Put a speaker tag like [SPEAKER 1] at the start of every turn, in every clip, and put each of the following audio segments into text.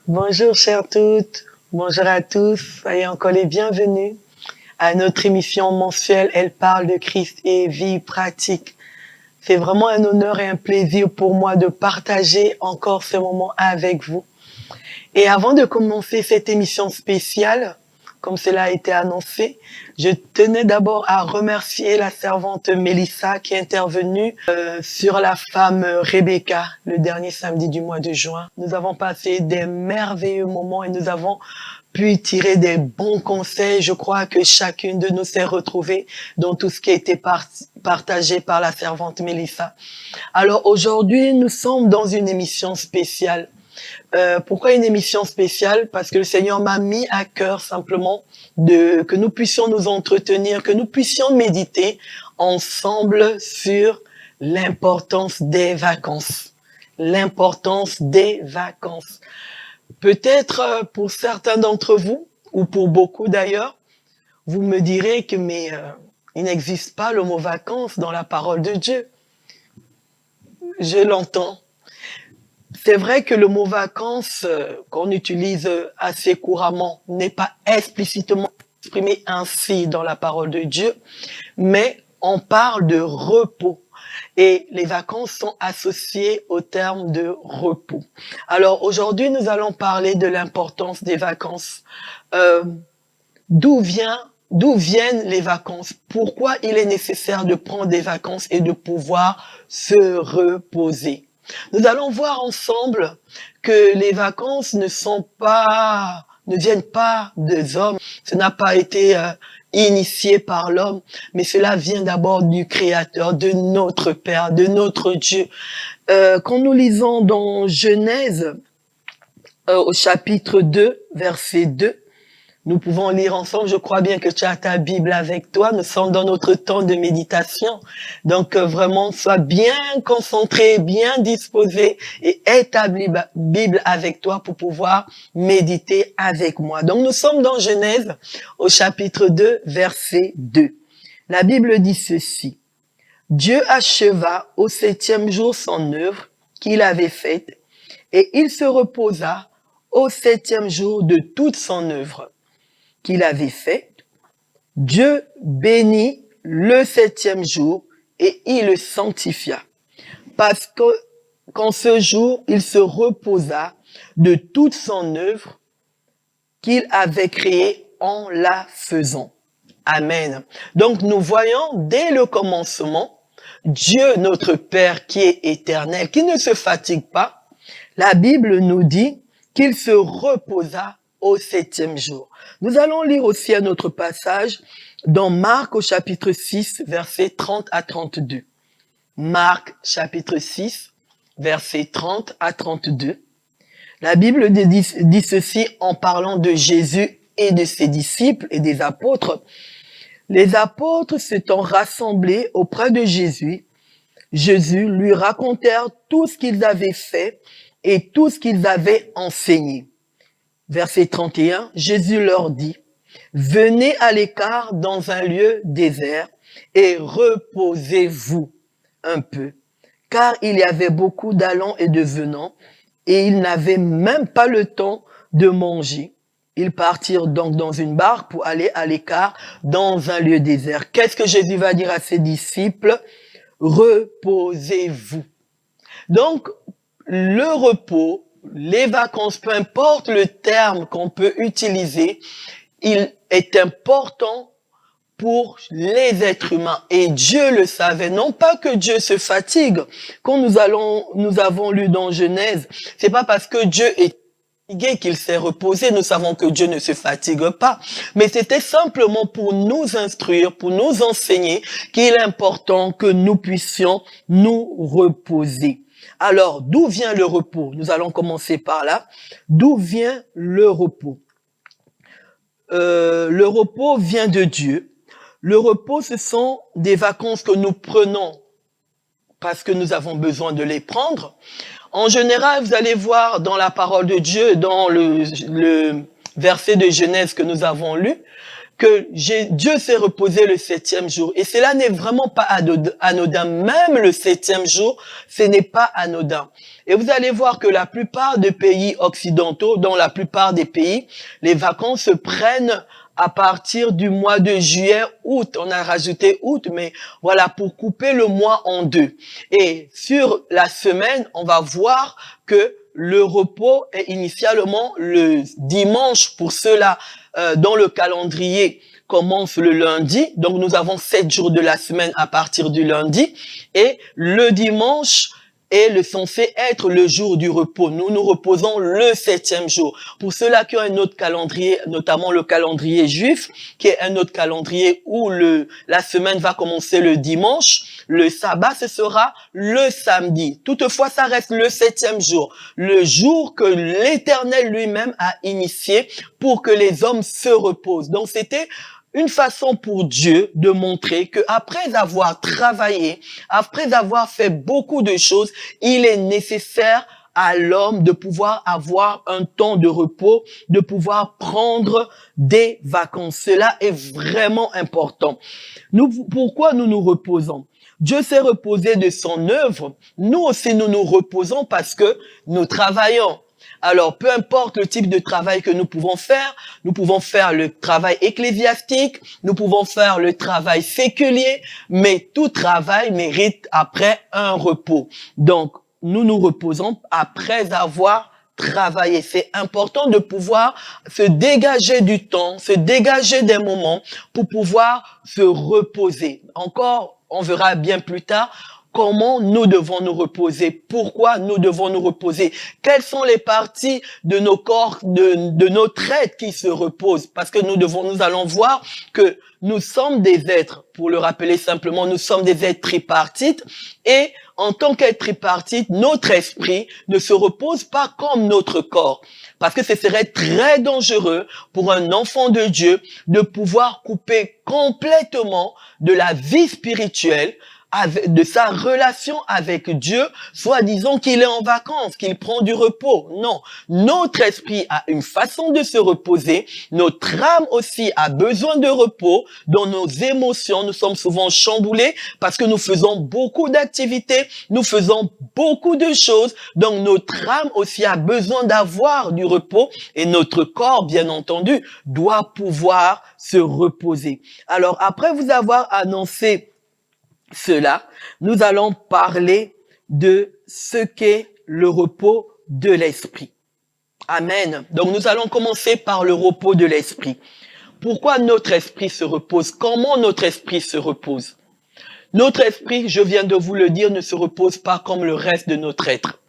[SPEAKER 1] Bonjour chères toutes, bonjour à tous, soyez encore les bienvenus à notre émission mensuelle Elle parle de Christ et vie pratique. C'est vraiment un honneur et un plaisir pour moi de partager encore ce moment avec vous. Et avant de commencer cette émission spéciale, comme cela a été annoncé, je tenais d'abord à remercier la servante Mélissa qui est intervenue sur la femme Rebecca le dernier samedi du mois de juin. Nous avons passé des merveilleux moments et nous avons pu tirer des bons conseils. Je crois que chacune de nous s'est retrouvée dans tout ce qui a été partagé par la servante Mélissa. Alors aujourd'hui, nous sommes dans une émission spéciale. Pourquoi une émission spéciale? Parce que le Seigneur m'a mis à cœur simplement que nous puissions nous entretenir, que nous puissions méditer ensemble sur l'importance des vacances. L'importance des vacances. Peut-être pour certains d'entre vous, ou pour beaucoup d'ailleurs, vous me direz que il n'existe pas le mot vacances dans la parole de Dieu. Je l'entends. C'est vrai que le mot vacances qu'on utilise assez couramment n'est pas explicitement exprimé ainsi dans la parole de Dieu, mais on parle de repos. Et les vacances sont associées au terme de repos. Alors aujourd'hui, nous allons parler de l'importance des vacances. D'où viennent les vacances? Pourquoi il est nécessaire de prendre des vacances et de pouvoir se reposer? Nous allons voir ensemble que les vacances ne viennent pas des hommes. Ce n'a pas été initié par l'homme, mais cela vient d'abord du Créateur, de notre Père, de notre Dieu. Quand nous lisons dans Genèse, au chapitre 2, verset 2, nous pouvons lire ensemble. Je crois bien que tu as ta Bible avec toi. Nous sommes dans notre temps de méditation. Donc vraiment, sois bien concentré, bien disposé et aie ta Bible avec toi pour pouvoir méditer avec moi. Donc nous sommes dans Genèse au chapitre 2, verset 2. La Bible dit ceci. Dieu acheva au 7e jour son œuvre qu'il avait faite et il se reposa au 7e jour de toute son œuvre qu'il avait fait. Dieu bénit le 7e jour et il le sanctifia. Parce qu'en ce jour, il se reposa de toute son œuvre qu'il avait créée en la faisant. Amen. Donc nous voyons dès le commencement, Dieu notre Père qui est éternel, qui ne se fatigue pas, la Bible nous dit qu'il se reposa au 7e jour. Nous allons lire aussi un autre passage dans Marc au chapitre 6, versets 30 à 32. Marc chapitre 6, versets 30 à 32. La Bible dit ceci en parlant de Jésus et de ses disciples et des apôtres. Les apôtres s'étant rassemblés auprès de Jésus lui racontèrent tout ce qu'ils avaient fait et tout ce qu'ils avaient enseigné. Verset 31, Jésus leur dit, « Venez à l'écart dans un lieu désert et reposez-vous un peu, car il y avait beaucoup d'allants et de venants, et ils n'avaient même pas le temps de manger. » Ils partirent donc dans une barque pour aller à l'écart dans un lieu désert. Qu'est-ce que Jésus va dire à ses disciples? Reposez-vous. Donc, le repos, les vacances, peu importe le terme qu'on peut utiliser, il est important pour les êtres humains. Et Dieu le savait. Non pas que Dieu se fatigue. Quand nous avons lu dans Genèse, c'est pas parce que Dieu est fatigué qu'il s'est reposé. Nous savons que Dieu ne se fatigue pas. Mais c'était simplement pour nous instruire, pour nous enseigner qu'il est important que nous puissions nous reposer. Alors, d'où vient le repos? Nous allons commencer par là. D'où vient le repos? Le repos vient de Dieu. Le repos, ce sont des vacances que nous prenons parce que nous avons besoin de les prendre. En général, vous allez voir dans la parole de Dieu, dans le verset de Genèse que nous avons lu, que Dieu s'est reposé le 7e jour. Et cela n'est vraiment pas anodin. Même le 7e jour, ce n'est pas anodin. Et vous allez voir que la plupart des pays occidentaux, dans la plupart des pays, les vacances se prennent à partir du mois de juillet, août. On a rajouté août, mais voilà, pour couper le mois en deux. Et sur la semaine, on va voir que le repos est initialement le dimanche pour ceux-là dont le calendrier commence le lundi. Donc, nous avons 7 jours de la semaine à partir du lundi. Et le dimanche est censé être le jour du repos. Nous nous reposons le 7e jour. Pour ceux-là qui ont un autre calendrier, notamment le calendrier juif, qui est un autre calendrier où la semaine va commencer le dimanche, le sabbat, ce sera le samedi. Toutefois, ça reste le 7e jour, le jour que l'Éternel lui-même a initié pour que les hommes se reposent. Donc, c'était une façon pour Dieu de montrer que après avoir travaillé, après avoir fait beaucoup de choses, il est nécessaire à l'homme de pouvoir avoir un temps de repos, de pouvoir prendre des vacances. Cela est vraiment important. Pourquoi nous nous reposons? Dieu s'est reposé de son œuvre. Nous aussi, nous nous reposons parce que nous travaillons. Alors, peu importe le type de travail que nous pouvons faire le travail ecclésiastique, nous pouvons faire le travail séculier, mais tout travail mérite après un repos. Donc, nous nous reposons après avoir travaillé. C'est important de pouvoir se dégager du temps, se dégager des moments pour pouvoir se reposer. Encore, on verra bien plus tard, comment nous devons nous reposer? Pourquoi nous devons nous reposer? Quelles sont les parties de nos corps, de notre être qui se reposent? Parce que nous allons voir que nous sommes des êtres, pour le rappeler simplement, nous sommes des êtres tripartites et en tant qu'être tripartite, notre esprit ne se repose pas comme notre corps. Parce que ce serait très dangereux pour un enfant de Dieu de pouvoir couper complètement de la vie spirituelle, de sa relation avec Dieu, soit disant qu'il est en vacances, qu'il prend du repos. Non, notre esprit a une façon de se reposer, notre âme aussi a besoin de repos. Dans nos émotions, nous sommes souvent chamboulés parce que nous faisons beaucoup d'activités, nous faisons beaucoup de choses, donc notre âme aussi a besoin d'avoir du repos et notre corps, bien entendu, doit pouvoir se reposer. Alors, après vous avoir annoncé cela, nous allons parler de ce qu'est le repos de l'esprit. Amen. Donc nous allons commencer par le repos de l'esprit. Pourquoi notre esprit se repose? Comment notre esprit se repose? Notre esprit, je viens de vous le dire, ne se repose pas comme le reste de notre être.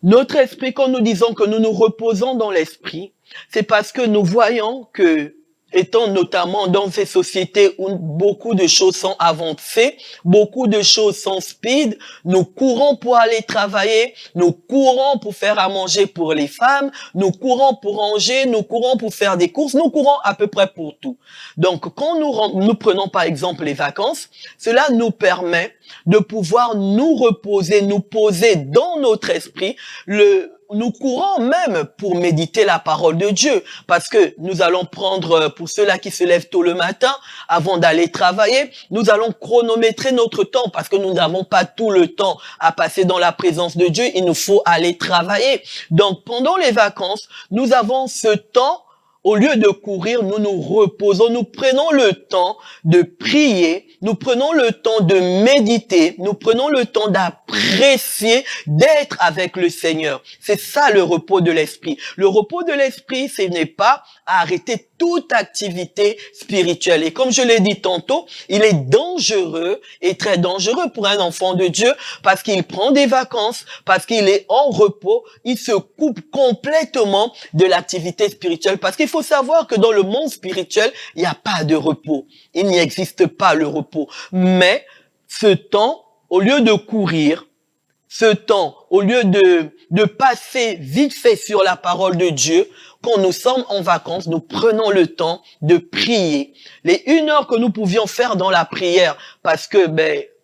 [SPEAKER 1] Notre esprit, quand nous disons que nous nous reposons dans l'esprit, c'est parce que nous voyons que étant notamment dans ces sociétés où beaucoup de choses sont avancées, beaucoup de choses sont speed, nous courons pour aller travailler, nous courons pour faire à manger pour les femmes, nous courons pour ranger, nous courons pour faire des courses, nous courons à peu près pour tout. Donc, quand nous prenons par exemple les vacances, cela nous permet de pouvoir nous reposer, nous poser dans notre esprit nous courons même pour méditer la parole de Dieu, parce que nous allons prendre, pour ceux-là qui se lèvent tôt le matin, avant d'aller travailler, nous allons chronométrer notre temps, parce que nous n'avons pas tout le temps à passer dans la présence de Dieu, il nous faut aller travailler. Donc, pendant les vacances, nous avons ce temps. Au lieu de courir, nous nous reposons, nous prenons le temps de prier, nous prenons le temps de méditer, nous prenons le temps d'apprécier, d'être avec le Seigneur. C'est ça le repos de l'esprit. Le repos de l'esprit, ce n'est pas arrêter toute activité spirituelle. Et comme je l'ai dit tantôt, il est dangereux et très dangereux pour un enfant de Dieu parce qu'il prend des vacances, parce qu'il est en repos, il se coupe complètement de l'activité spirituelle. Parce qu'il faut savoir que dans le monde spirituel, il n'y a pas de repos. Il n'y existe pas le repos. Mais ce temps, au lieu de courir, ce temps, au lieu de passer vite fait sur la parole de Dieu, quand nous sommes en vacances, nous prenons le temps de prier. Les 1 heure que nous pouvions faire dans la prière, parce que,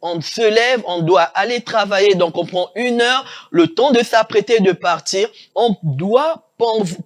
[SPEAKER 1] on se lève, on doit aller travailler, donc on prend 1 heure, le temps de s'apprêter, de partir. On doit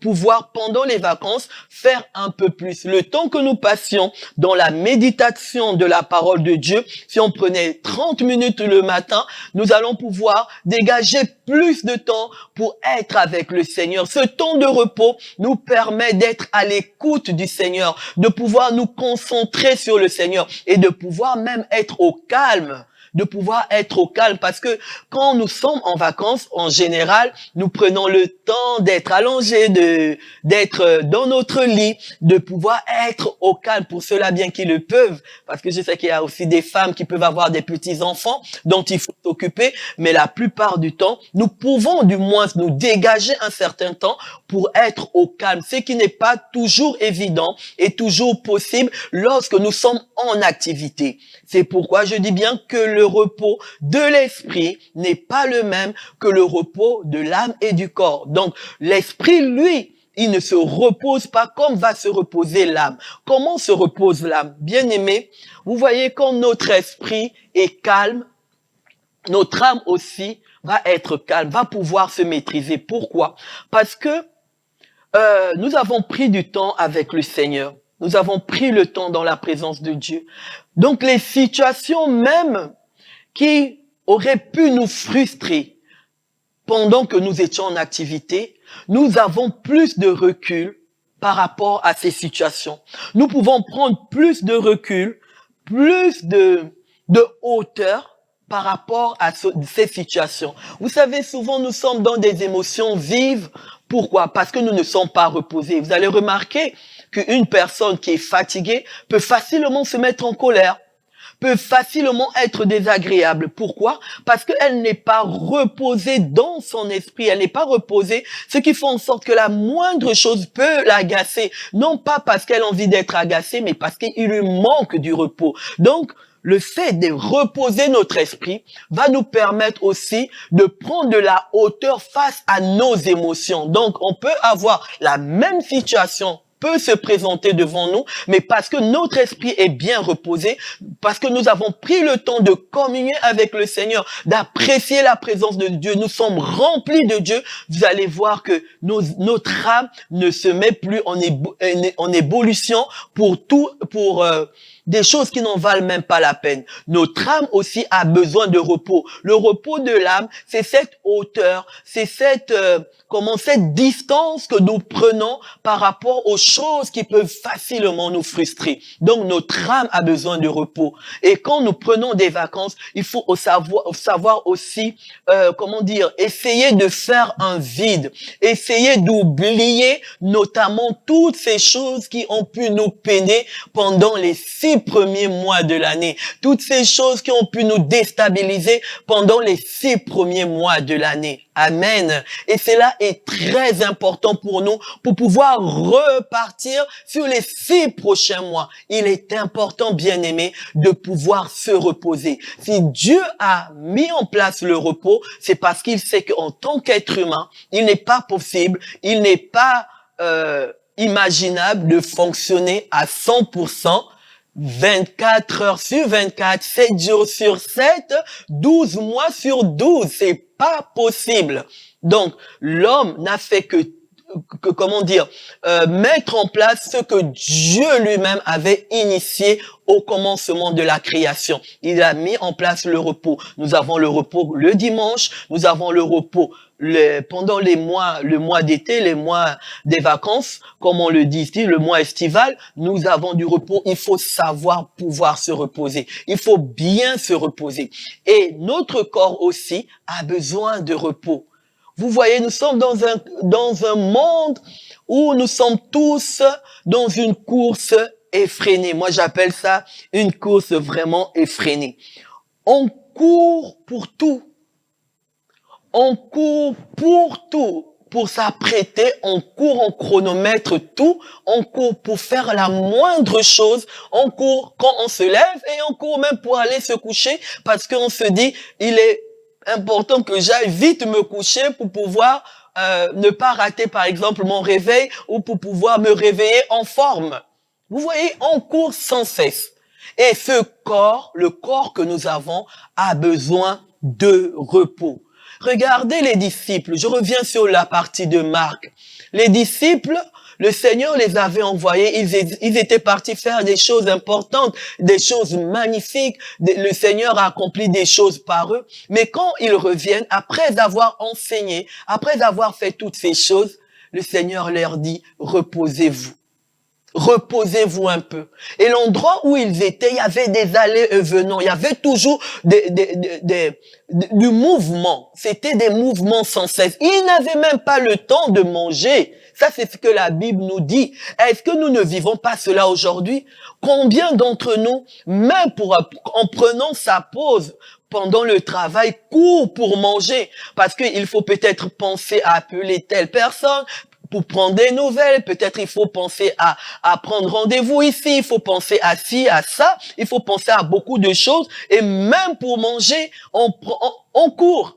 [SPEAKER 1] pouvoir, pendant les vacances, faire un peu plus. Le temps que nous passions dans la méditation de la parole de Dieu, si on prenait 30 minutes le matin, nous allons pouvoir dégager plus de temps pour être avec le Seigneur. Ce temps de repos nous permet d'être à l'écoute du Seigneur, de pouvoir nous concentrer sur le Seigneur et de pouvoir même être au calme. De pouvoir être au calme, parce que quand nous sommes en vacances, en général, nous prenons le temps d'être allongés, d'être dans notre lit, de pouvoir être au calme, pour ceux-là bien qu'ils le peuvent, parce que je sais qu'il y a aussi des femmes qui peuvent avoir des petits-enfants dont il faut s'occuper, mais la plupart du temps, nous pouvons du moins nous dégager un certain temps pour être au calme, ce qui n'est pas toujours évident et toujours possible lorsque nous sommes en activité. C'est pourquoi je dis bien que le repos de l'esprit n'est pas le même que le repos de l'âme et du corps. Donc, l'esprit, lui, il ne se repose pas comme va se reposer l'âme. Comment se repose l'âme? Bien-aimé, vous voyez, quand notre esprit est calme, notre âme aussi va être calme, va pouvoir se maîtriser. Pourquoi? Parce que nous avons pris du temps avec le Seigneur. Nous avons pris le temps dans la présence de Dieu. Donc, les situations même qui auraient pu nous frustrer pendant que nous étions en activité, nous avons plus de recul par rapport à ces situations. Nous pouvons prendre plus de recul, plus de hauteur par rapport à ces situations. Vous savez, souvent nous sommes dans des émotions vives. Pourquoi? Parce que nous ne sommes pas reposés. Vous allez remarquer qu'une personne qui est fatiguée peut facilement se mettre en colère, peut facilement être désagréable. Pourquoi? Parce qu'elle n'est pas reposée dans son esprit, elle n'est pas reposée, ce qui fait en sorte que la moindre chose peut l'agacer, non pas parce qu'elle a envie d'être agacée, mais parce qu'il lui manque du repos. Donc, le fait de reposer notre esprit va nous permettre aussi de prendre de la hauteur face à nos émotions. Donc, on peut avoir la même situation peut se présenter devant nous, mais parce que notre esprit est bien reposé, parce que nous avons pris le temps de communier avec le Seigneur, d'apprécier la présence de Dieu, nous sommes remplis de Dieu, vous allez voir que notre âme ne se met plus en évolution pour des choses qui n'en valent même pas la peine. Notre âme aussi a besoin de repos. Le repos de l'âme, c'est cette hauteur, c'est cette distance que nous prenons par rapport aux choses qui peuvent facilement nous frustrer. Donc notre âme a besoin de repos. Et quand nous prenons des vacances, il faut savoir aussi, essayer de faire un vide, essayer d'oublier notamment toutes ces choses qui ont pu nous peiner pendant les 6 premiers mois de l'année, toutes ces choses qui ont pu nous déstabiliser pendant les 6 premiers mois de l'année. Amen. Et cela est très important pour nous, pour pouvoir repartir sur les 6 prochains mois. Il est important, bien-aimé, de pouvoir se reposer. Si Dieu a mis en place le repos, c'est parce qu'il sait qu'en tant qu'être humain, il n'est pas possible, il n'est pas imaginable de fonctionner à 100%, 24 heures sur 24, 7 jours sur 7, 12 mois sur 12. C'est pas possible. Donc, l'homme n'a fait que mettre en place ce que Dieu lui-même avait initié au commencement de la création. Il a mis en place le repos. Nous avons le repos le dimanche, nous avons le repos pendant le mois d'été, les mois des vacances, comme on le dit ici, le mois estival, nous avons du repos. Il faut savoir pouvoir se reposer. Il faut bien se reposer. Et notre corps aussi a besoin de repos. Vous voyez, nous sommes dans un monde où nous sommes tous dans une course effrénée. Moi, j'appelle ça une course vraiment effrénée. On court pour tout. On court pour tout. Pour s'apprêter, on court, on chronomètre tout, on court pour faire la moindre chose, on court quand on se lève et on court même pour aller se coucher parce qu'on se dit, il est important que j'aille vite me coucher pour pouvoir ne pas rater par exemple mon réveil ou pour pouvoir me réveiller en forme. Vous voyez, on court sans cesse. Et ce corps, le corps que nous avons, a besoin de repos. Regardez les disciples, je reviens sur la partie de Marc. Les disciples, le Seigneur les avait envoyés, ils étaient partis faire des choses importantes, des choses magnifiques. Le Seigneur a accompli des choses par eux. Mais quand ils reviennent, après avoir enseigné, après avoir fait toutes ces choses, le Seigneur leur dit, reposez-vous. Reposez-vous un peu. Et l'endroit où ils étaient, il y avait des allées et venants. Il y avait toujours du mouvement. C'était des mouvements sans cesse. Ils n'avaient même pas le temps de manger. Ça, c'est ce que la Bible nous dit. Est-ce que nous ne vivons pas cela aujourd'hui? Combien d'entre nous, même en prenant sa pause pendant le travail, courent pour manger? Parce qu'il faut peut-être penser à appeler telle personne, pour prendre des nouvelles, peut-être il faut penser à prendre rendez-vous ici, il faut penser à ci, à ça, il faut penser à beaucoup de choses, et même pour manger, on court.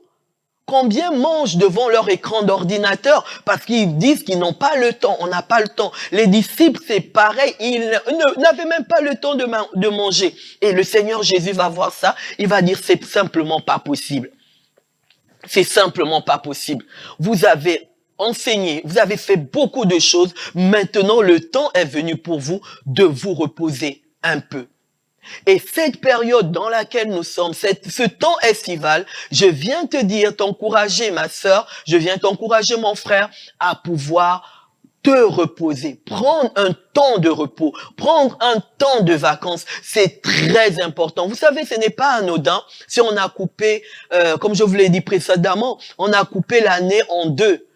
[SPEAKER 1] Combien mangent devant leur écran d'ordinateur parce qu'ils disent qu'ils n'ont pas le temps, on n'a pas le temps. Les disciples, c'est pareil, ils n'avaient même pas le temps de manger. Et le Seigneur Jésus va voir ça, il va dire c'est simplement pas possible. C'est simplement pas possible. Vous avez enseigné, vous avez fait beaucoup de choses. Maintenant, le temps est venu pour vous de vous reposer un peu. Et cette période dans laquelle nous sommes, ce temps estival, je viens te dire, t'encourager ma sœur, je viens t'encourager mon frère à pouvoir te reposer, prendre un temps de repos, prendre un temps de vacances, c'est très important. Vous savez, ce n'est pas anodin si on a coupé, comme je vous l'ai dit précédemment, on a coupé l'année en deux.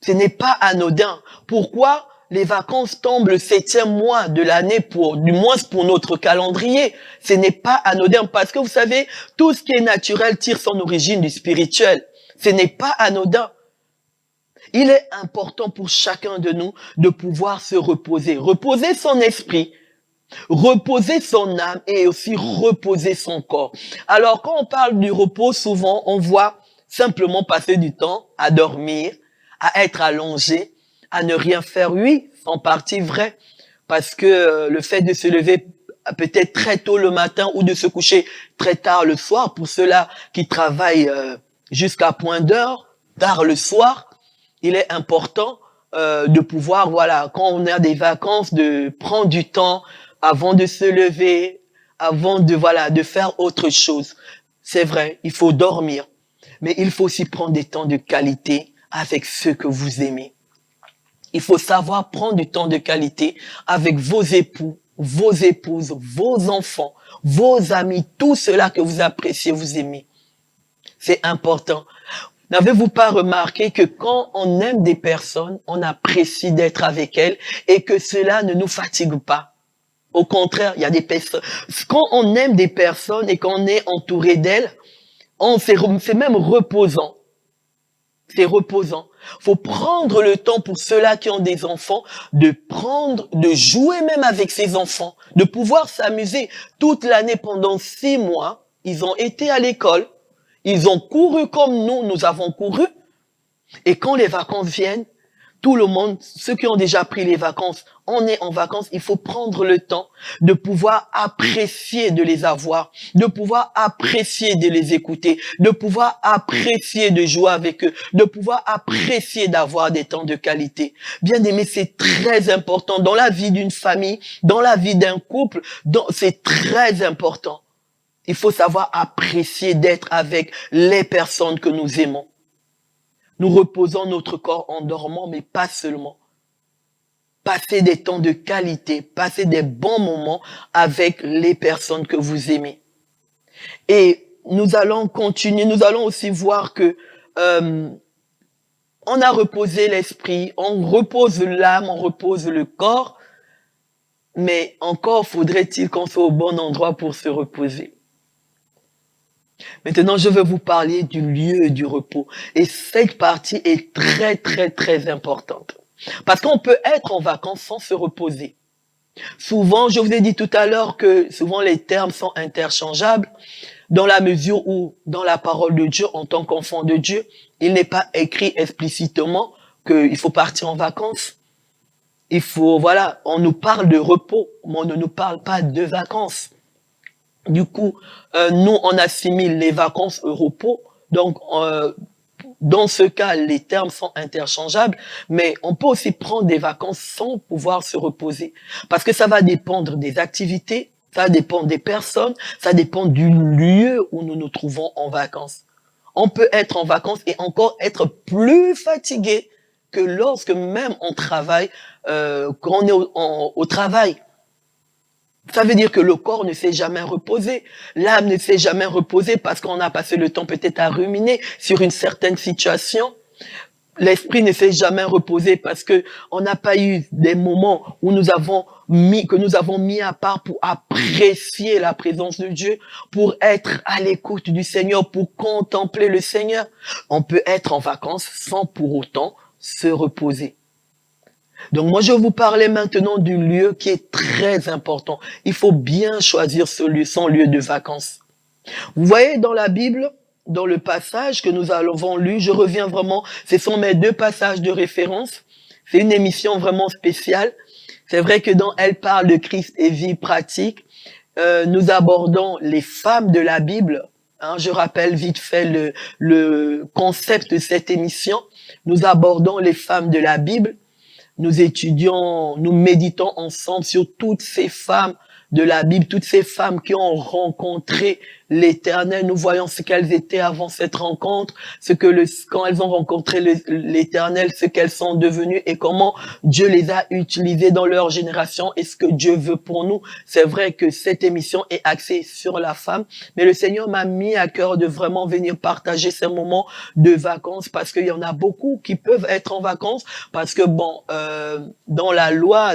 [SPEAKER 1] Ce n'est pas anodin. Pourquoi les vacances tombent le 7e mois de l'année du moins pour notre calendrier? Ce n'est pas anodin parce que vous savez, tout ce qui est naturel tire son origine du spirituel. Ce n'est pas anodin. Il est important pour chacun de nous de pouvoir se reposer. Reposer son esprit, reposer son âme et aussi reposer son corps. Alors quand on parle du repos, souvent on voit simplement passer du temps à dormir, à être allongé, à ne rien faire. Oui, c'est en partie vrai, parce que le fait de se lever peut-être très tôt le matin ou de se coucher très tard le soir, pour ceux-là qui travaillent jusqu'à point d'heure, tard le soir, il est important de pouvoir, voilà, quand on a des vacances, de prendre du temps avant de se lever, avant de faire autre chose. C'est vrai, il faut dormir, mais il faut aussi prendre des temps de qualité avec ceux que vous aimez. Il faut savoir prendre du temps de qualité avec vos époux, vos épouses, vos enfants, vos amis, tout cela que vous appréciez, vous aimez. C'est important. N'avez-vous pas remarqué que quand on aime des personnes, on apprécie d'être avec elles et que cela ne nous fatigue pas? Au contraire, il y a des personnes. Quand on aime des personnes et qu'on est entouré d'elles, c'est même reposant. C'est reposant. Faut prendre le temps pour ceux-là qui ont des enfants, de jouer même avec ses enfants, de pouvoir s'amuser toute l'année pendant 6 mois. Ils ont été à l'école, ils ont couru comme nous avons couru. Et quand les vacances viennent, tout le monde, ceux qui ont déjà pris les vacances, on est en vacances, il faut prendre le temps de pouvoir apprécier de les avoir, de pouvoir apprécier de les écouter, de pouvoir apprécier de jouer avec eux, de pouvoir apprécier d'avoir des temps de qualité. Bien aimé, c'est très important dans la vie d'une famille, dans la vie d'un couple, c'est très important. Il faut savoir apprécier d'être avec les personnes que nous aimons. Nous reposons notre corps en dormant, mais pas seulement. Passez des temps de qualité, passez des bons moments avec les personnes que vous aimez. Et nous allons continuer, nous allons aussi voir que on a reposé l'esprit, on repose l'âme, on repose le corps, mais encore faudrait-il qu'on soit au bon endroit pour se reposer. Maintenant, je vais vous parler du lieu du repos. Et cette partie est très, très, très importante. Parce qu'on peut être en vacances sans se reposer. Souvent, je vous ai dit tout à l'heure que souvent les termes sont interchangeables dans la mesure où, dans la parole de Dieu, en tant qu'enfant de Dieu, il n'est pas écrit explicitement qu'il faut partir en vacances. Il faut, voilà, on nous parle de repos, mais on ne nous parle pas de vacances. Du coup, nous, on assimile les vacances au repos. Donc, dans ce cas, les termes sont interchangeables, mais on peut aussi prendre des vacances sans pouvoir se reposer. Parce que ça va dépendre des activités, ça dépend des personnes, ça dépend du lieu où nous nous trouvons en vacances. On peut être en vacances et encore être plus fatigué que lorsque même on travaille, quand on est au travail. Ça veut dire que le corps ne s'est jamais reposé, l'âme ne s'est jamais reposée parce qu'on a passé le temps peut-être à ruminer sur une certaine situation. L'esprit ne s'est jamais reposé parce que on n'a pas eu des moments où nous avons mis à part pour apprécier la présence de Dieu, pour être à l'écoute du Seigneur, pour contempler le Seigneur. On peut être en vacances sans pour autant se reposer. Donc moi, je vais vous parler maintenant du lieu qui est très important. Il faut bien choisir ce lieu, son lieu de vacances. Vous voyez dans la Bible, dans le passage que nous avons lu, je reviens vraiment, ce sont mes deux passages de référence. C'est une émission vraiment spéciale. C'est vrai que dans Elle parle de Christ et vie pratique, nous abordons les femmes de la Bible. Hein, je rappelle vite fait le concept de cette émission. Nous abordons les femmes de la Bible. Nous étudions, nous méditons ensemble sur toutes ces femmes de la Bible, toutes ces femmes qui ont rencontré l'Éternel. Nous voyons ce qu'elles étaient avant cette rencontre, quand elles ont rencontré l'Éternel, ce qu'elles sont devenues et comment Dieu les a utilisées dans leur génération et ce que Dieu veut pour nous. C'est vrai que cette émission est axée sur la femme, mais le Seigneur m'a mis à cœur de vraiment venir partager ces moments de vacances parce qu'il y en a beaucoup qui peuvent être en vacances parce que dans la loi,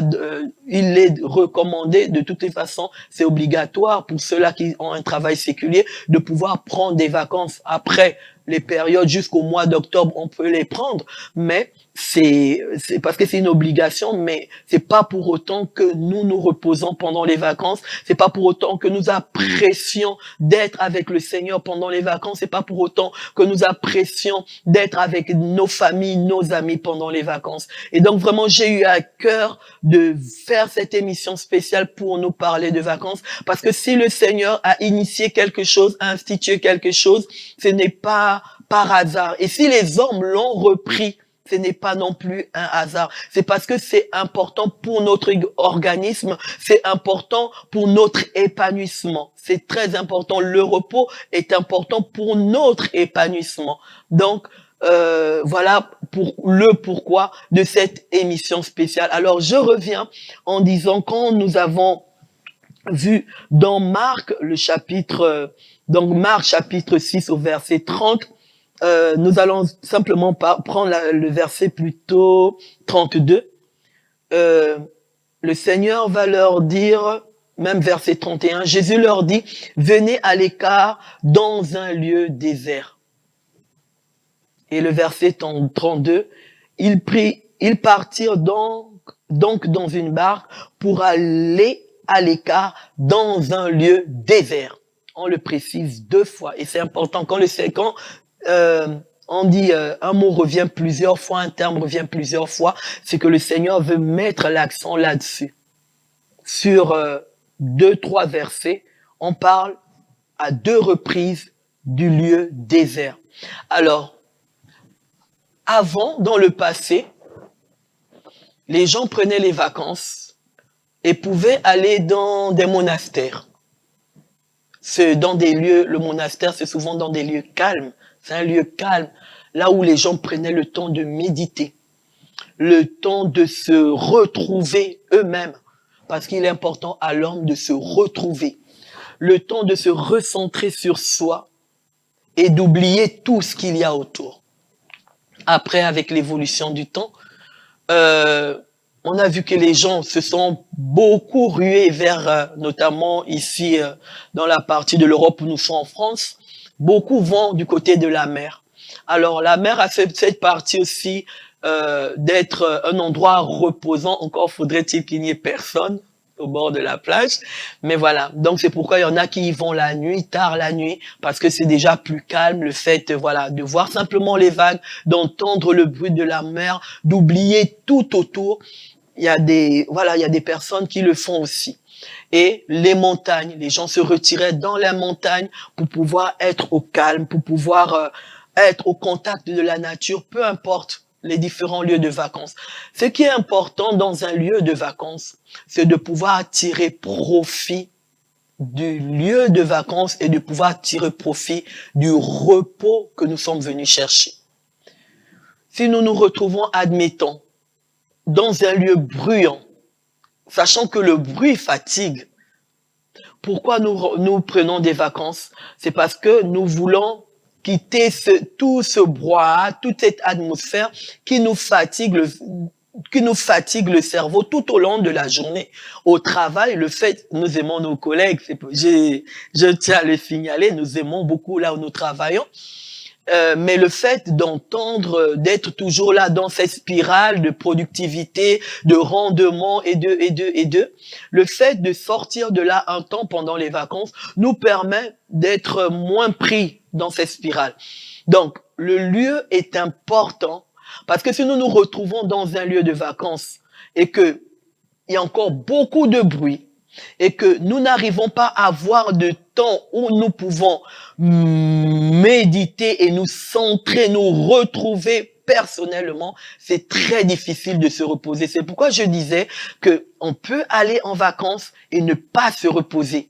[SPEAKER 1] il est recommandé de toutes les façons, c'est obligatoire pour ceux-là qui ont un travail séculier de pouvoir prendre des vacances après les périodes jusqu'au mois d'octobre, on peut les prendre, mais c'est parce que c'est une obligation, mais c'est pas pour autant que nous nous reposons pendant les vacances, c'est pas pour autant que nous apprécions d'être avec le Seigneur pendant les vacances, c'est pas pour autant que nous apprécions d'être avec nos familles, nos amis pendant les vacances. Et donc vraiment, j'ai eu à cœur de faire cette émission spéciale pour nous parler de vacances, parce que si le Seigneur a initié quelque chose, a institué quelque chose, ce n'est pas par hasard. Et si les hommes l'ont repris, ce n'est pas non plus un hasard. C'est parce que c'est important pour notre organisme, c'est important pour notre épanouissement. C'est très important. Le repos est important pour notre épanouissement. Donc, voilà pour le pourquoi de cette émission spéciale. Alors, je reviens en disant quand nous avons vu dans Marc, Marc chapitre 6 au verset 30, nous allons simplement prendre le verset plutôt 32. Le Seigneur va leur dire, même verset 31, Jésus leur dit, venez à l'écart dans un lieu désert. Et le verset 32, ils partirent donc dans une barque pour aller à l'écart dans un lieu désert. On le précise deux fois et c'est important quand on dit un mot revient plusieurs fois, un terme revient plusieurs fois, c'est que le Seigneur veut mettre l'accent là-dessus. Sur 2-3 versets, on parle à 2 reprises du lieu désert. Alors, avant, dans le passé, les gens prenaient les vacances et pouvaient aller dans des monastères. Dans des lieux, le monastère, c'est souvent dans des lieux calmes. C'est un lieu calme, là où les gens prenaient le temps de méditer, le temps de se retrouver eux-mêmes, parce qu'il est important à l'homme de se retrouver, le temps de se recentrer sur soi et d'oublier tout ce qu'il y a autour. Après, avec l'évolution du temps, on a vu que les gens se sont beaucoup rués vers, notamment ici, dans la partie de l'Europe où nous sommes en France, beaucoup vont du côté de la mer. Alors, la mer a cette partie aussi d'être un endroit reposant. Encore faudrait-il qu'il n'y ait personne au bord de la plage. Mais voilà, donc c'est pourquoi il y en a qui y vont la nuit, tard la nuit, parce que c'est déjà plus calme, le fait voilà de voir simplement les vagues, d'entendre le bruit de la mer, d'oublier tout autour. Il y a des personnes qui le font aussi. Et les montagnes, les gens se retiraient dans les montagnes pour pouvoir être au calme, pour pouvoir être au contact de la nature, peu importe les différents lieux de vacances. Ce qui est important dans un lieu de vacances, c'est de pouvoir tirer profit du lieu de vacances et de pouvoir tirer profit du repos que nous sommes venus chercher. Si nous nous retrouvons, admettons, dans un lieu bruyant, sachant que le bruit fatigue, pourquoi nous prenons des vacances? C'est parce que nous voulons quitter tout ce brouhaha, toute cette atmosphère qui nous fatigue le cerveau tout au long de la journée. Au travail, le fait, nous aimons nos collègues, je tiens à le signaler, nous aimons beaucoup là où nous travaillons. Mais le fait d'entendre, d'être toujours là dans cette spirale de productivité, de rendement le fait de sortir de là un temps pendant les vacances nous permet d'être moins pris dans cette spirale. Donc, le lieu est important parce que si nous nous retrouvons dans un lieu de vacances et que il y a encore beaucoup de bruit, et que nous n'arrivons pas à avoir de temps où nous pouvons méditer et nous centrer, nous retrouver personnellement, c'est très difficile de se reposer. C'est pourquoi je disais que on peut aller en vacances et ne pas se reposer.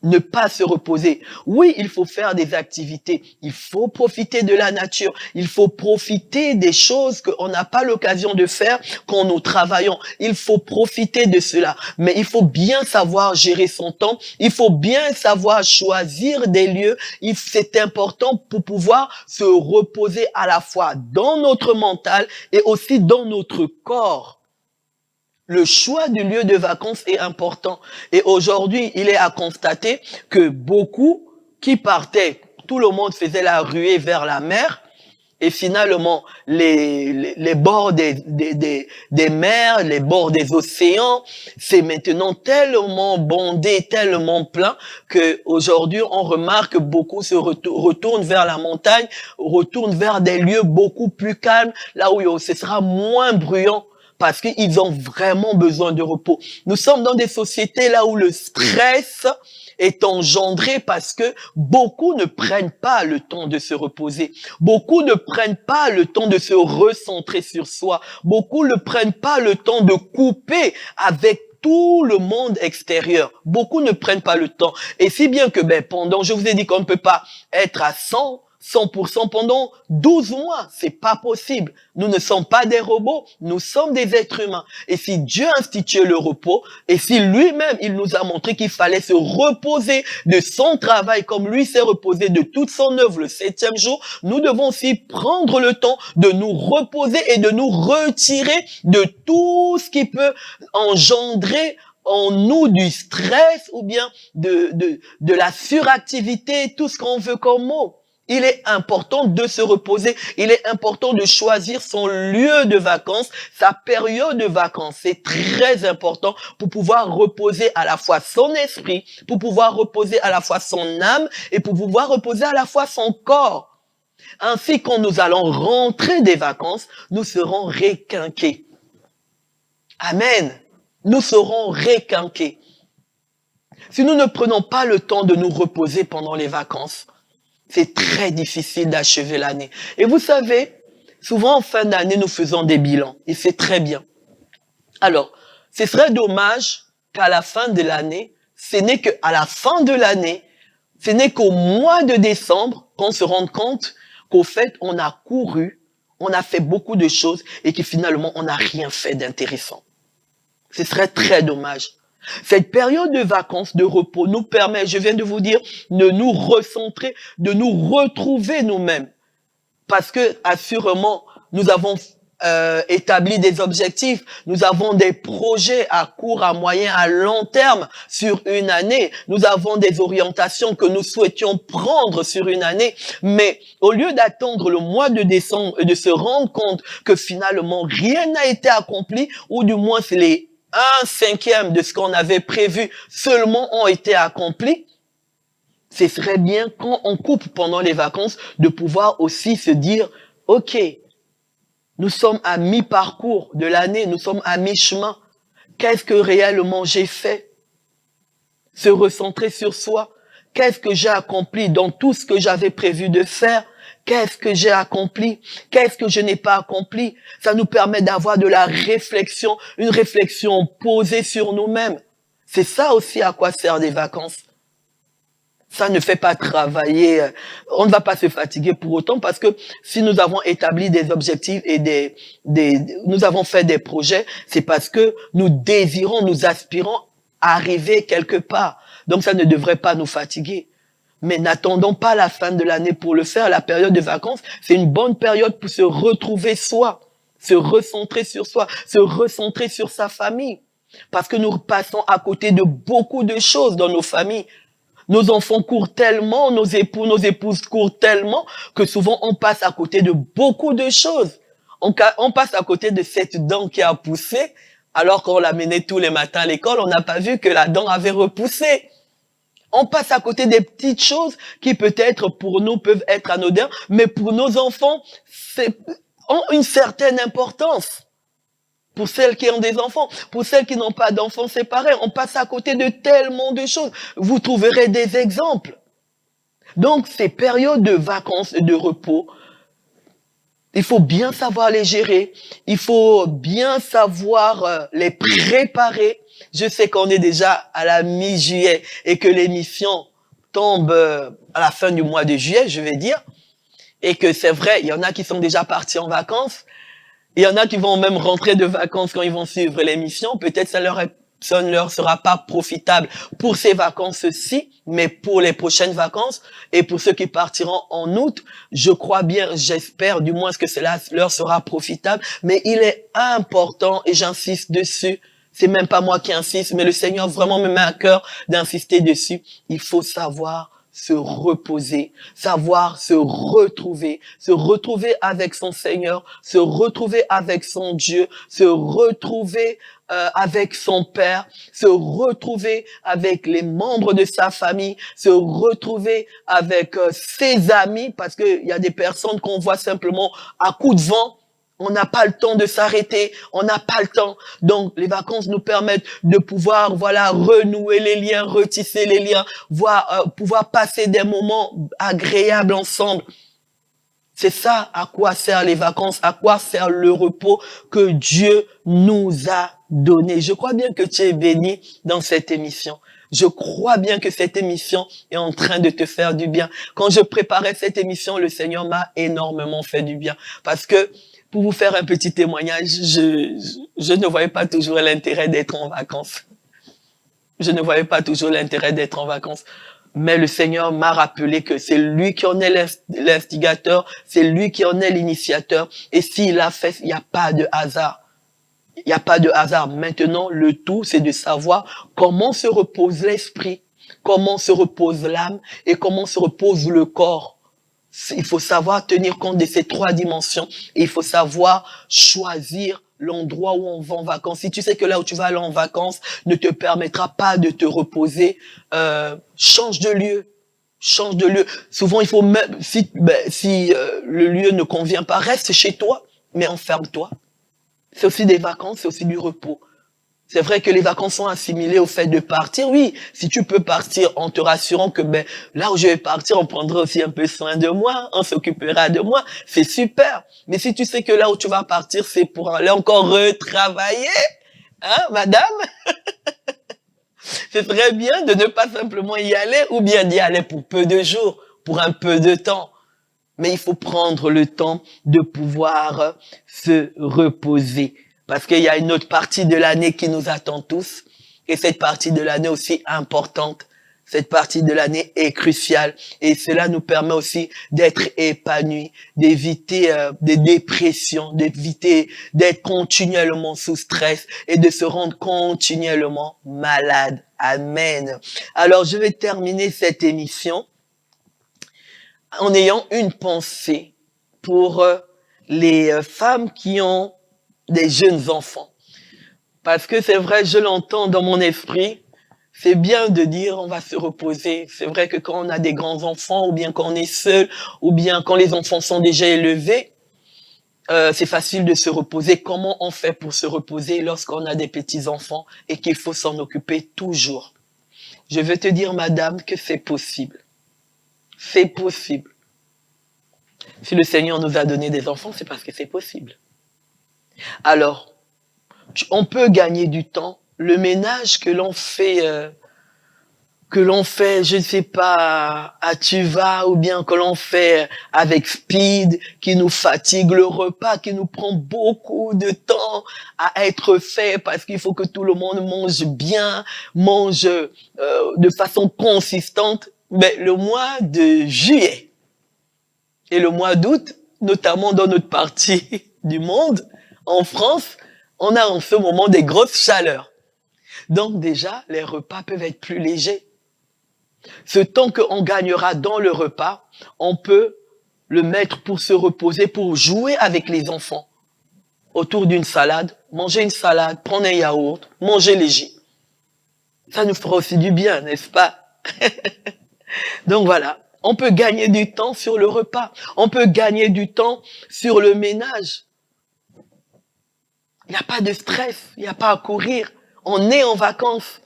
[SPEAKER 1] Ne pas se reposer. Oui, il faut faire des activités. Il faut profiter de la nature. Il faut profiter des choses qu'on n'a pas l'occasion de faire quand nous travaillons. Il faut profiter de cela. Mais il faut bien savoir gérer son temps. Il faut bien savoir choisir des lieux. C'est important pour pouvoir se reposer à la fois dans notre mental et aussi dans notre corps. Le choix du lieu de vacances est important. Et aujourd'hui, il est à constater que beaucoup qui partaient, tout le monde faisait la ruée vers la mer. Et finalement, les bords des mers, les bords des océans, c'est maintenant tellement bondé, tellement plein, que aujourd'hui on remarque que beaucoup se retournent vers la montagne, retournent vers des lieux beaucoup plus calmes, là où ce sera moins bruyant. Parce qu'ils ont vraiment besoin de repos. Nous sommes dans des sociétés là où le stress est engendré parce que beaucoup ne prennent pas le temps de se reposer. Beaucoup ne prennent pas le temps de se recentrer sur soi. Beaucoup ne prennent pas le temps de couper avec tout le monde extérieur. Beaucoup ne prennent pas le temps. Et si bien que, pendant, je vous ai dit qu'on ne peut pas être à 100% pendant 12 mois. C'est pas possible. Nous ne sommes pas des robots. Nous sommes des êtres humains. Et si Dieu a institué le repos, et si lui-même, il nous a montré qu'il fallait se reposer de son travail comme lui s'est reposé de toute son œuvre le 7e jour, nous devons aussi prendre le temps de nous reposer et de nous retirer de tout ce qui peut engendrer en nous du stress ou bien de la suractivité, tout ce qu'on veut comme mot. Il est important de se reposer. Il est important de choisir son lieu de vacances, sa période de vacances. C'est très important pour pouvoir reposer à la fois son esprit, pour pouvoir reposer à la fois son âme et pour pouvoir reposer à la fois son corps. Ainsi, quand nous allons rentrer des vacances, nous serons requinqués. Amen. Nous serons requinqués. Si nous ne prenons pas le temps de nous reposer pendant les vacances, c'est très difficile d'achever l'année. Et vous savez, souvent en fin d'année, nous faisons des bilans. Et c'est très bien. Alors, ce serait dommage qu'à la fin de l'année, ce n'est qu'à la fin de l'année, ce n'est qu'au mois de décembre qu'on se rende compte qu'au fait, on a couru, on a fait beaucoup de choses et que finalement, on n'a rien fait d'intéressant. Ce serait très dommage. Cette période de vacances, de repos, nous permet, je viens de vous dire, de nous recentrer, de nous retrouver nous-mêmes. Parce que, assurément, nous avons établi des objectifs, nous avons des projets à court, à moyen, à long terme sur une année. Nous avons des orientations que nous souhaitions prendre sur une année. Mais au lieu d'attendre le mois de décembre et de se rendre compte que finalement rien n'a été accompli, ou du moins c'est les 1/5 de ce qu'on avait prévu seulement ont été accomplis, ce serait bien quand on coupe pendant les vacances de pouvoir aussi se dire, ok, nous sommes à mi-parcours de l'année, nous sommes à mi-chemin. Qu'est-ce que réellement j'ai fait? Se recentrer sur soi. Qu'est-ce que j'ai accompli dans tout ce que j'avais prévu de faire? Qu'est-ce que j'ai accompli? Qu'est-ce que je n'ai pas accompli? Ça nous permet d'avoir de la réflexion, une réflexion posée sur nous-mêmes. C'est ça aussi à quoi servent les vacances. Ça ne fait pas travailler, on ne va pas se fatiguer pour autant parce que si nous avons établi des objectifs et nous avons fait des projets, c'est parce que nous désirons, nous aspirons à arriver quelque part. Donc ça ne devrait pas nous fatiguer. Mais n'attendons pas la fin de l'année pour le faire. La période de vacances, c'est une bonne période pour se retrouver soi, se recentrer sur soi, se recentrer sur sa famille. Parce que nous passons à côté de beaucoup de choses dans nos familles. Nos enfants courent tellement, nos épouses courent tellement que souvent on passe à côté de beaucoup de choses. On passe à côté de cette dent qui a poussé, alors qu'on l'amenait tous les matins à l'école, on n'a pas vu que la dent avait repoussé. On passe à côté des petites choses qui peut-être pour nous peuvent être anodines, mais pour nos enfants, ont une certaine importance. Pour celles qui ont des enfants, pour celles qui n'ont pas d'enfants, c'est pareil. On passe à côté de tellement de choses. Vous trouverez des exemples. Donc, ces périodes de vacances et de repos, il faut bien savoir les gérer. Il faut bien savoir les préparer. Je sais qu'on est déjà à la mi-juillet et que l'émission tombe à la fin du mois de juillet, je vais dire. Et que c'est vrai, il y en a qui sont déjà partis en vacances. Il y en a qui vont même rentrer de vacances quand ils vont suivre l'émission. Peut-être ça ne leur sera pas profitable pour ces vacances-ci, mais pour les prochaines vacances et pour ceux qui partiront en août, je crois bien, j'espère du moins que cela leur sera profitable. Mais il est important, et j'insiste dessus, c'est même pas moi qui insiste, mais le Seigneur vraiment me met à cœur d'insister dessus. Il faut savoir se reposer, savoir se retrouver avec son Seigneur, se retrouver avec son Dieu, se retrouver avec son Père, se retrouver avec les membres de sa famille, se retrouver avec ses amis, parce qu'il y a des personnes qu'on voit simplement à coups de vent. On n'a pas le temps de s'arrêter, on n'a pas le temps. Donc, les vacances nous permettent de pouvoir, voilà, renouer les liens, retisser les liens, pouvoir passer des moments agréables ensemble. C'est ça à quoi servent les vacances, à quoi sert le repos que Dieu nous a donné. Je crois bien que tu es béni dans cette émission. Je crois bien que cette émission est en train de te faire du bien. Quand je préparais cette émission, le Seigneur m'a énormément fait du bien. Parce que, pour vous faire un petit témoignage, je ne voyais pas toujours l'intérêt d'être en vacances. Je ne voyais pas toujours l'intérêt d'être en vacances. Mais le Seigneur m'a rappelé que c'est lui qui en est l'instigateur, c'est lui qui en est l'initiateur. Et s'il a fait, il n'y a pas de hasard. Il n'y a pas de hasard. Maintenant, le tout, c'est de savoir comment se repose l'esprit, comment se repose l'âme et comment se repose le corps. Il faut savoir tenir compte de ces trois dimensions et il faut savoir choisir l'endroit où on va en vacances. Si tu sais que là où tu vas aller en vacances ne te permettra pas de te reposer, change de lieu. Change de lieu. Souvent, il faut même, si le lieu ne convient pas, reste chez toi, mais enferme-toi. C'est aussi des vacances, c'est aussi du repos. C'est vrai que les vacances sont assimilées au fait de partir. Oui, si tu peux partir en te rassurant que là où je vais partir, on prendra aussi un peu soin de moi, on s'occupera de moi, c'est super. Mais si tu sais que là où tu vas partir, c'est pour aller encore retravailler, hein, madame, c'est très bien de ne pas simplement y aller ou bien d'y aller pour peu de jours, pour un peu de temps. Mais il faut prendre le temps de pouvoir se reposer. Parce qu'il y a une autre partie de l'année qui nous attend tous. Et cette partie de l'année aussi importante. Cette partie de l'année est cruciale. Et cela nous permet aussi d'être épanouis, d'éviter des dépressions, d'éviter d'être continuellement sous stress et de se rendre continuellement malade. Amen. Alors, je vais terminer cette émission en ayant une pensée pour les femmes qui ont des jeunes enfants. Parce que c'est vrai, je l'entends dans mon esprit, c'est bien de dire on va se reposer. C'est vrai que quand on a des grands enfants, ou bien quand on est seul, ou bien quand les enfants sont déjà élevés, c'est facile de se reposer. Comment on fait pour se reposer lorsqu'on a des petits enfants et qu'il faut s'en occuper toujours? Je veux te dire, madame, que c'est possible. C'est possible. Si le Seigneur nous a donné des enfants, c'est parce que c'est possible. Alors, on peut gagner du temps. Le ménage que l'on fait, je ne sais pas, à Tuva, ou bien que l'on fait avec Speed, qui nous fatigue, le repas qui nous prend beaucoup de temps à être fait parce qu'il faut que tout le monde mange bien, mange de façon consistante. Mais le mois de juillet et le mois d'août, notamment dans notre partie du monde, en France, on a en ce moment des grosses chaleurs. Donc déjà, les repas peuvent être plus légers. Ce temps qu'on gagnera dans le repas, on peut le mettre pour se reposer, pour jouer avec les enfants. Autour d'une salade, manger une salade, prendre un yaourt, manger léger. Ça nous fera aussi du bien, n'est-ce pas? Donc voilà, on peut gagner du temps sur le repas. On peut gagner du temps sur le ménage. Il n'y a pas de stress, il n'y a pas à courir. On est en vacances.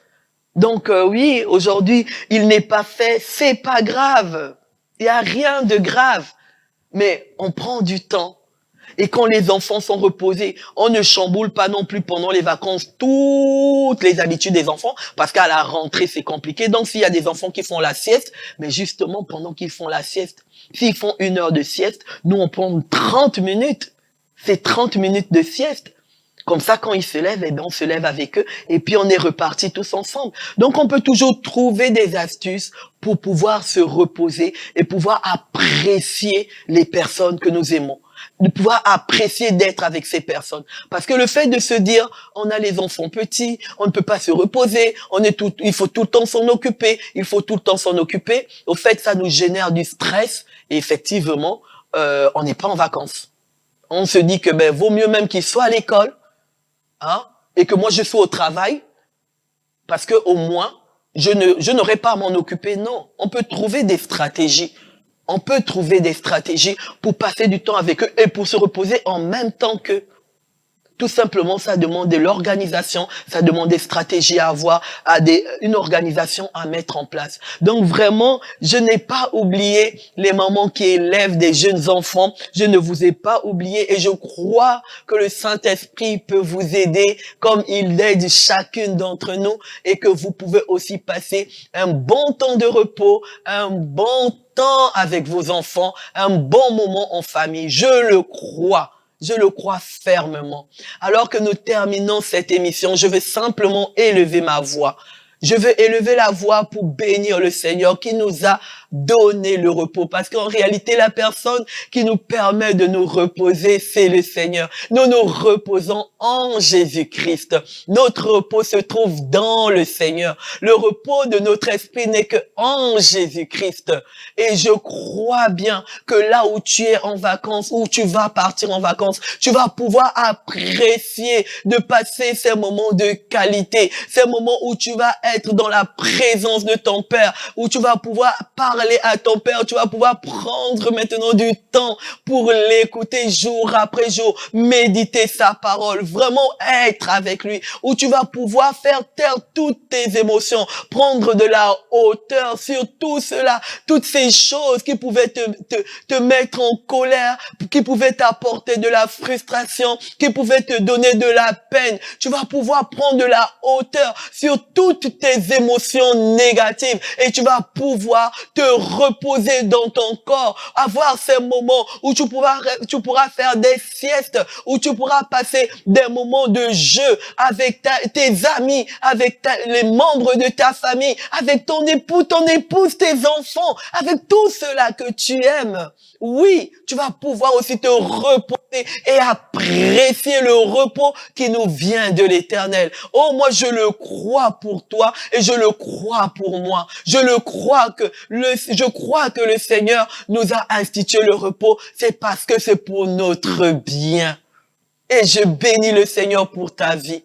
[SPEAKER 1] Donc oui, aujourd'hui, il n'est pas fait, c'est pas grave. Il n'y a rien de grave. Mais on prend du temps. Et quand les enfants sont reposés, on ne chamboule pas non plus pendant les vacances toutes les habitudes des enfants, parce qu'à la rentrée, c'est compliqué. Donc s'il y a des enfants qui font la sieste, mais justement, pendant qu'ils font la sieste, s'ils font 1 heure de sieste, nous on prend 30 minutes. C'est 30 minutes de sieste. Comme ça, quand ils se lèvent, eh bien, on se lève avec eux et puis on est repartis tous ensemble. Donc, on peut toujours trouver des astuces pour pouvoir se reposer et pouvoir apprécier les personnes que nous aimons. De pouvoir apprécier d'être avec ces personnes. Parce que le fait de se dire, on a les enfants petits, on ne peut pas se reposer, il faut tout le temps s'en occuper, au fait, ça nous génère du stress et effectivement, on n'est pas en vacances. On se dit que vaut mieux même qu'ils soient à l'école, et que moi je sois au travail, parce que au moins je n'aurai pas à m'en occuper. Non, on peut trouver des stratégies. On peut trouver des stratégies pour passer du temps avec eux et pour se reposer en même temps qu'eux. Tout simplement, ça demande de l'organisation, ça demande des stratégies à avoir, une organisation à mettre en place. Donc vraiment, je n'ai pas oublié les mamans qui élèvent des jeunes enfants. Je ne vous ai pas oublié et je crois que le Saint-Esprit peut vous aider comme il aide chacune d'entre nous et que vous pouvez aussi passer un bon temps de repos, un bon temps avec vos enfants, un bon moment en famille. Je le crois. Je le crois fermement. Alors que nous terminons cette émission, je veux simplement élever ma voix. Je veux élever la voix pour bénir le Seigneur qui nous a donné le repos. Parce qu'en réalité, la personne qui nous permet de nous reposer, c'est le Seigneur. Nous nous reposons en Jésus-Christ. Notre repos se trouve dans le Seigneur. Le repos de notre esprit n'est que en Jésus-Christ. Et je crois bien que là où tu es en vacances, où tu vas partir en vacances, tu vas pouvoir apprécier de passer ces moments de qualité, ces moments où tu vas être dans la présence de ton Père, où tu vas pouvoir parler à ton Père, tu vas pouvoir prendre maintenant du temps pour l'écouter jour après jour, méditer sa parole, vraiment être avec lui, où tu vas pouvoir faire taire toutes tes émotions, prendre de la hauteur sur tout cela, toutes ces choses qui pouvaient te mettre en colère, qui pouvaient t'apporter de la frustration, qui pouvaient te donner de la peine. Tu vas pouvoir prendre de la hauteur sur toutes tes émotions négatives et tu vas pouvoir te reposer dans ton corps, avoir ces moments où tu pourras faire des siestes, où tu pourras passer des moments de jeu avec tes amis, avec les membres de ta famille, avec ton époux, ton épouse, tes enfants, avec tout cela que tu aimes. Oui, tu vas pouvoir aussi te reposer et apprécier le repos qui nous vient de l'Éternel. Oh, moi, je le crois pour toi et je le crois pour moi. Je crois que le Seigneur nous a institué le repos. C'est parce que c'est pour notre bien. Et je bénis le Seigneur pour ta vie.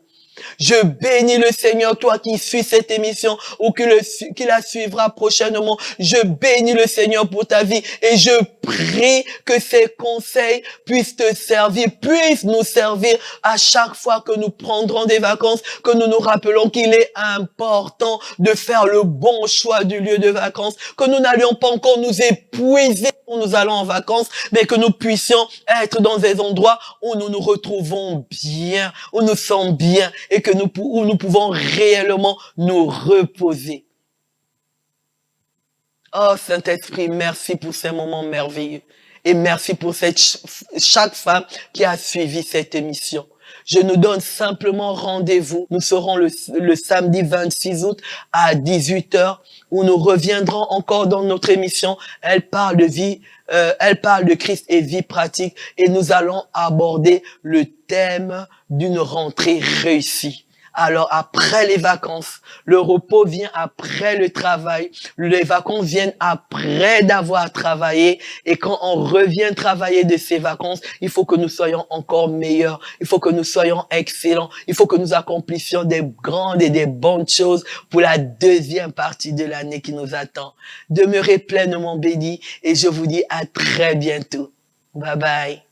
[SPEAKER 1] Je bénis le Seigneur, toi qui suis cette émission ou qui la suivra prochainement. Je bénis le Seigneur pour ta vie et je prie que ces conseils puissent te servir, puissent nous servir à chaque fois que nous prendrons des vacances, que nous nous rappelons qu'il est important de faire le bon choix du lieu de vacances, que nous n'allions pas encore nous épuiser où nous allons en vacances, mais que nous puissions être dans des endroits où nous nous retrouvons bien, où nous sommes bien et que où nous pouvons réellement nous reposer. Oh Saint-Esprit, merci pour ces moments merveilleux. Et merci pour chaque femme qui a suivi cette émission. Je nous donne simplement rendez-vous. Nous serons le samedi 26 août à 18 heures où nous reviendrons encore dans notre émission. Elle parle de vie, elle parle de Christ et vie pratique et nous allons aborder le thème d'une rentrée réussie. Alors après les vacances, le repos vient après le travail, les vacances viennent après d'avoir travaillé et quand on revient travailler de ces vacances, il faut que nous soyons encore meilleurs, il faut que nous soyons excellents, il faut que nous accomplissions des grandes et des bonnes choses pour la deuxième partie de l'année qui nous attend. Demeurez pleinement bénis et je vous dis à très bientôt. Bye bye.